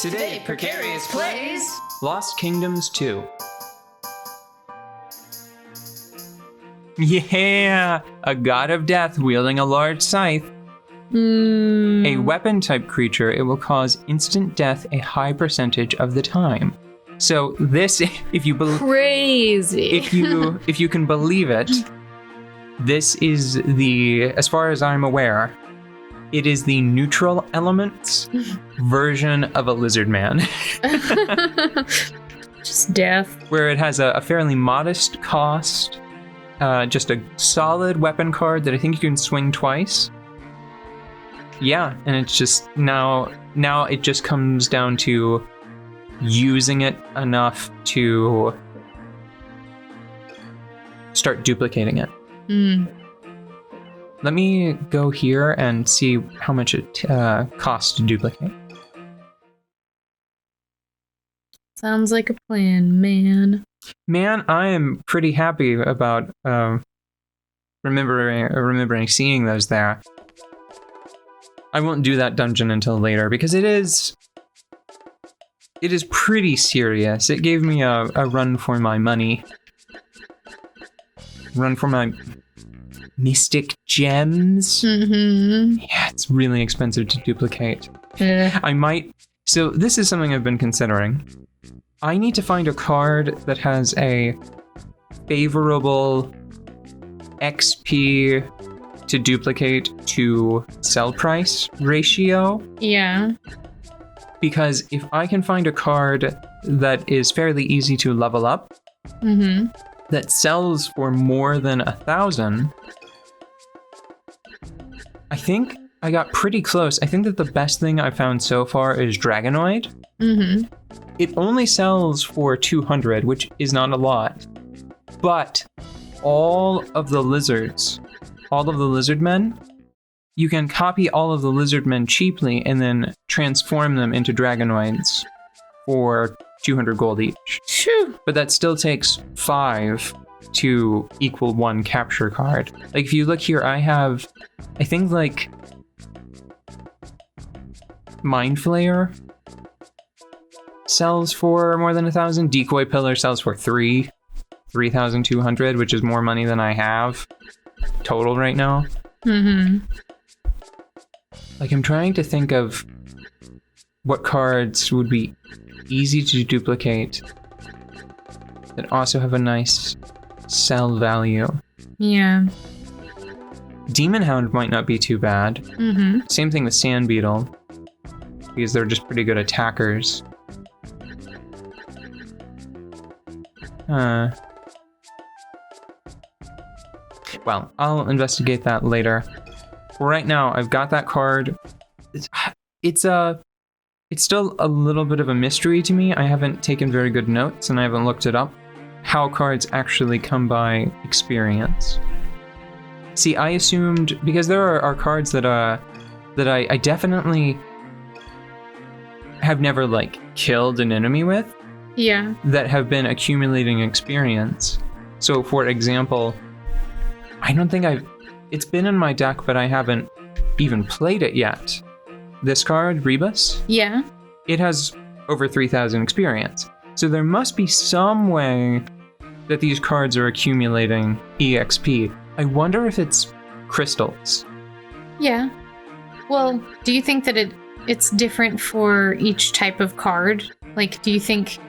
Today, Precarious plays Lost Kingdoms 2. Yeah! A god of death wielding a large scythe. A weapon-type creature, it will cause instant death a high percentage of the time. So this, if you believe... Crazy! If you can believe it, this is the, as far as I'm aware, it is the neutral elements version of a lizard man. Just death. Where it has a fairly modest cost, just a solid weapon card that I think you can swing twice. Yeah, and it's just now it just comes down to using it enough to start duplicating it. Let me go here and see how much it costs to duplicate. Sounds like a plan, man. Man, I am pretty happy about remembering seeing those there. I won't do that dungeon until later because it is pretty serious. It gave me a run for my money. Run for my mystic gems. Yeah, it's really expensive to duplicate. So this is something I've been considering. I need to find a card that has a favorable XP to duplicate to sell price ratio. Yeah. Because if I can find a card that is fairly easy to level up, that sells for more than 1,000, I think I got pretty close. I think that the best thing I've found so far is Dragonoid. It only sells for 200, which is not a lot. But all of the lizard men, you can copy all of the lizard men cheaply and then transform them into Dragonoids for 200 gold each. Shoo. But that still takes 5 to equal 1 capture card. Like if you look here, I think like Mind Flayer sells for more than 1,000. Decoy Pillar sells for 3,200, which is more money than I have total right now. Like I'm trying to think of what cards would be easy to duplicate that also have a nice sell value. Yeah. Demon Hound might not be too bad. Same thing with Sand Beetle, because they're just pretty good attackers. Well, I'll investigate that later. Right now, I've got that card. It's still a little bit of a mystery to me. I haven't taken very good notes, and I haven't looked it up. How cards actually come by experience. See, I assumed, because there are cards that I definitely have never like killed an enemy with. Yeah. That have been accumulating experience. So for example, I don't think it's been in my deck, but I haven't even played it yet. This card, Rebus. Yeah. It has over 3,000 experience. So there must be some way that these cards are accumulating EXP. I wonder if it's crystals. Yeah. Well, do you think that it's different for each type of card? Like, do you think...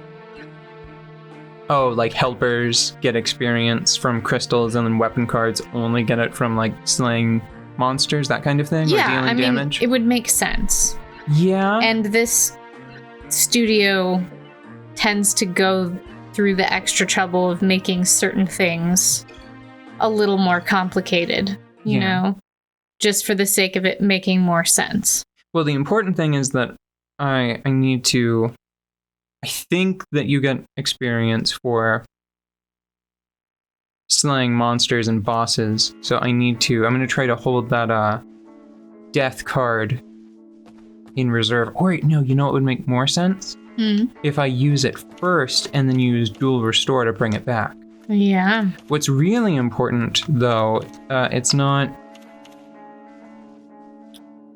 Oh, like helpers get experience from crystals and then weapon cards only get it from like slaying monsters, that kind of thing? Yeah, or dealing I mean, damage? It would make sense. Yeah. And this studio tends to go through the extra trouble of making certain things a little more complicated, you know, just for the sake of it making more sense. Well, the important thing is that I think that you get experience for slaying monsters and bosses, so I'm going to try to hold that death card in reserve. Or no, you know what would make more sense? If I use it first and then use dual restore to bring it back. Yeah. What's really important, though, it's not...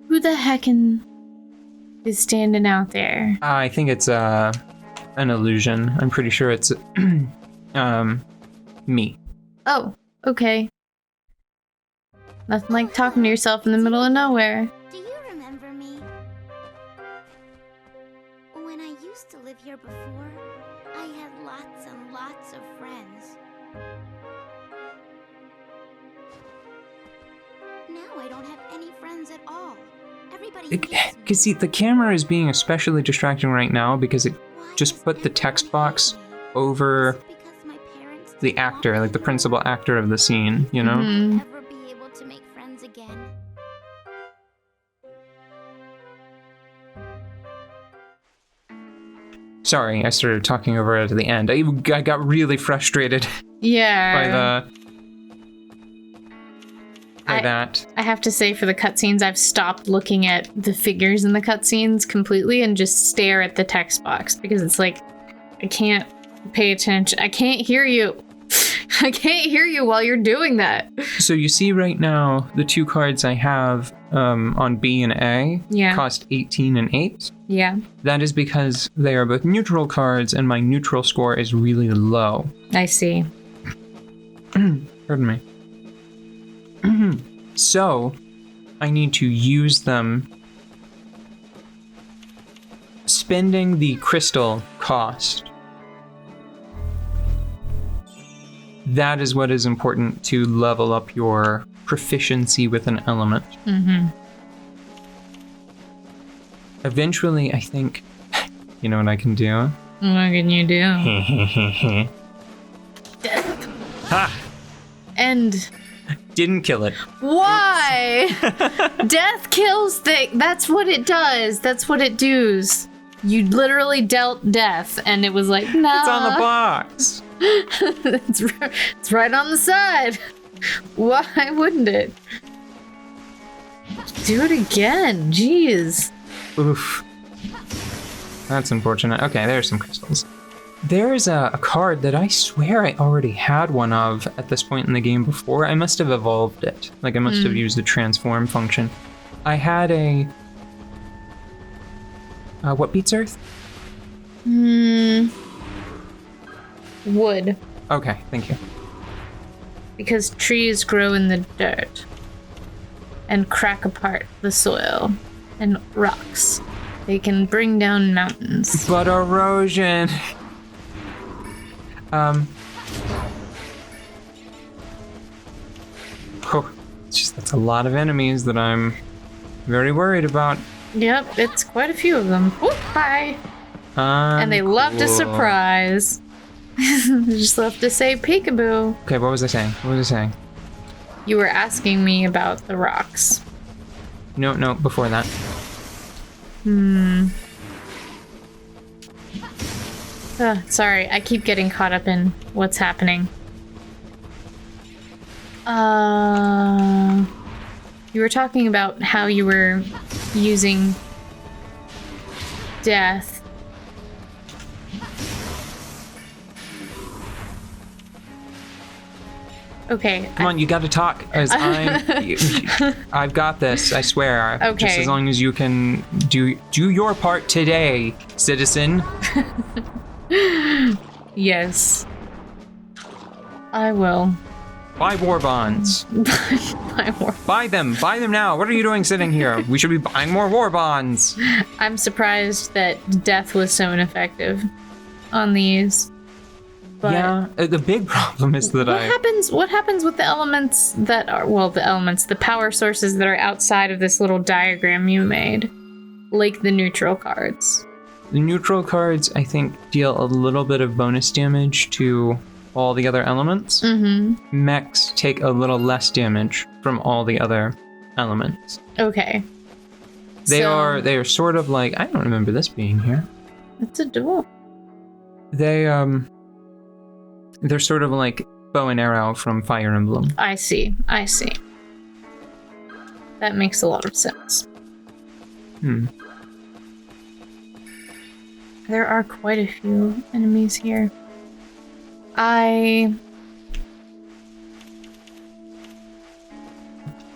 Who the heckin'... is standing out there? I think it's an illusion. I'm pretty sure it's me. Oh, okay. Nothing like talking to yourself in the middle of nowhere. Do you remember me? When I used to live here before, I had lots and lots of friends. Now I don't have any friends at all. Everybody hates me. Because see, the camera is being especially distracting right now because it Why just does put the everyone text box hate me? over Is it because my parents the didn't actor, want like the me? principal actor of the scene, you know? Mhm. Ever be able to make friends again? Sorry, I started talking over it at the end. I got really frustrated Yeah. by that. I have to say, for the cutscenes, I've stopped looking at the figures in the cutscenes completely and just stare at the text box because it's like, I can't pay attention. I can't hear you. I can't hear you while you're doing that. So you see right now, the two cards I have on B and A Yeah. cost 18 and 8. Yeah, That is because they are both neutral cards and my neutral score is really low. I see. Pardon me. So, I need to use them. Spending the crystal cost. That is what is important to level up your proficiency with an element. Mm-hmm. Eventually, I think, you know what I can do? What can you do? Ha! And Didn't kill it. why? Death kills things. That's what it does. That's what it does. You literally dealt death, and it was like, nah. It's on the box. It's right on the side. Why wouldn't it? Do it again. Jeez. Oof. That's unfortunate. Okay, there's some crystals. There's a card that I swear I already had one of at this point in the game before. I must have evolved it. Like, I must have used the transform function. I had a... what beats Earth? Wood. Okay, thank you. Because trees grow in the dirt and crack apart the soil and rocks. They can bring down mountains. But erosion... Oh, it's just that's a lot of enemies that I'm very worried about. Yep, it's quite a few of them. Whoop, hi. And they love to Cool. surprise. They just love to say peekaboo. Okay, what was I saying? What was I saying? You were asking me about the rocks. No, before that. Sorry, I keep getting caught up in what's happening. You were talking about how you were using death. Okay. Come on, you gotta talk, as I've got this, I swear. Just Okay. as long as you can do your part today, citizen. Yes. I will. Buy war bonds. Buy them now. What are you doing sitting here? We should be buying more war bonds. I'm surprised that death was so ineffective on these. But Yeah, the big problem is that what happens with the elements that are, well, the power sources that are outside of this little diagram you made? Like the neutral cards. the neutral cards, I think, deal a little bit of bonus damage to all the other elements. Mm-hmm. Mechs take a little less damage from all the other elements. Okay. They are sort of like, I don't remember this being here. It's a duel. They're sort of like bow and arrow from Fire Emblem. I see. That makes a lot of sense. There are quite a few enemies here. I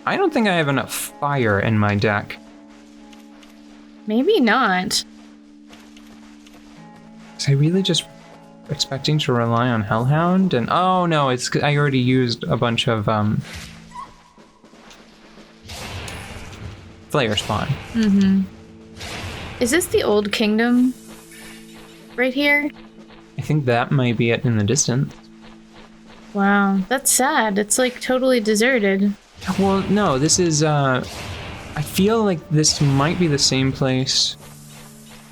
don't think I have enough fire in my deck. Maybe not. Was I really just expecting to rely on Hellhound? And oh no, it's 'cause I already used a bunch of Flare spawn. Is this the old kingdom? Right here? I think that might be it in the distance. Wow, that's sad. It's like totally deserted. Well, no, this is I feel like this might be the same place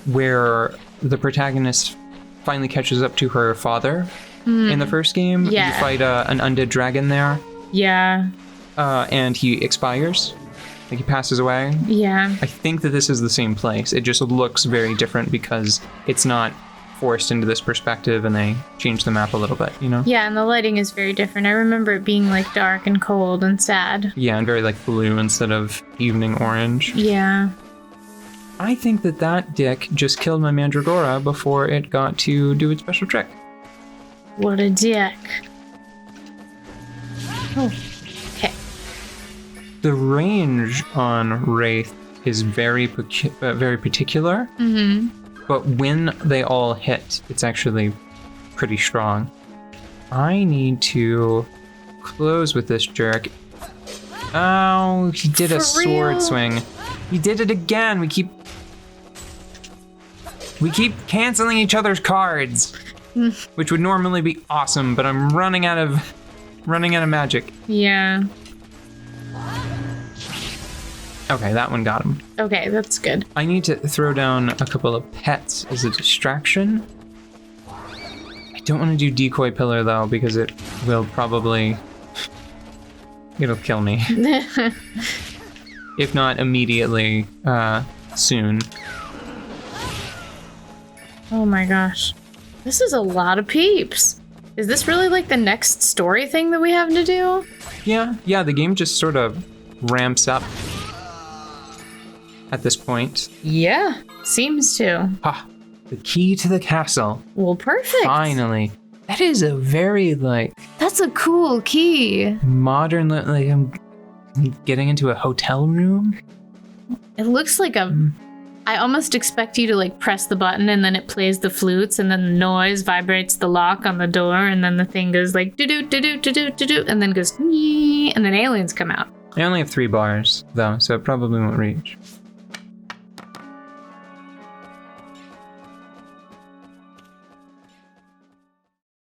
where the protagonist finally catches up to her father in the first game. Yeah. You fight an undead dragon there, Yeah. and he expires. Like he passes away. Yeah. I think that this is the same place. It just looks very different because it's not forced into this perspective and they changed the map a little bit, you know? Yeah, and the lighting is very different. I remember it being like dark and cold and sad. Yeah, and very like blue instead of evening orange. Yeah. I think that that dick just killed my Mandragora before it got to do its special trick. What a dick. Oh. Okay. The range on Wraith is very particular, but when they all hit, it's actually pretty strong. I need to close with this jerk. Oh, he did a For sword real? swing. He did it again. We keep canceling each other's cards, which would normally be awesome, but I'm running out of magic. Yeah. Okay, that one got him. Okay, that's good. I need to throw down a couple of pets as a distraction. I don't want to do decoy pillar though, because it will probably... it'll kill me. If not immediately, soon. Oh my gosh. This is a lot of peeps. Is this really like the next story thing that we have to do? Yeah, the game just sort of ramps up at this point. Yeah, seems to. Ah, the key to the castle. Well, perfect. Finally. That is a very, like, That's a cool key. modern, like, I'm getting into a hotel room. It looks like a... I almost expect you to like press the button and then it plays the flutes and then the noise vibrates the lock on the door and then the thing goes like do-do, do-do, do-do, do-do, and then goes "Nee," and then aliens come out. I only have 3 bars, though, so it probably won't reach.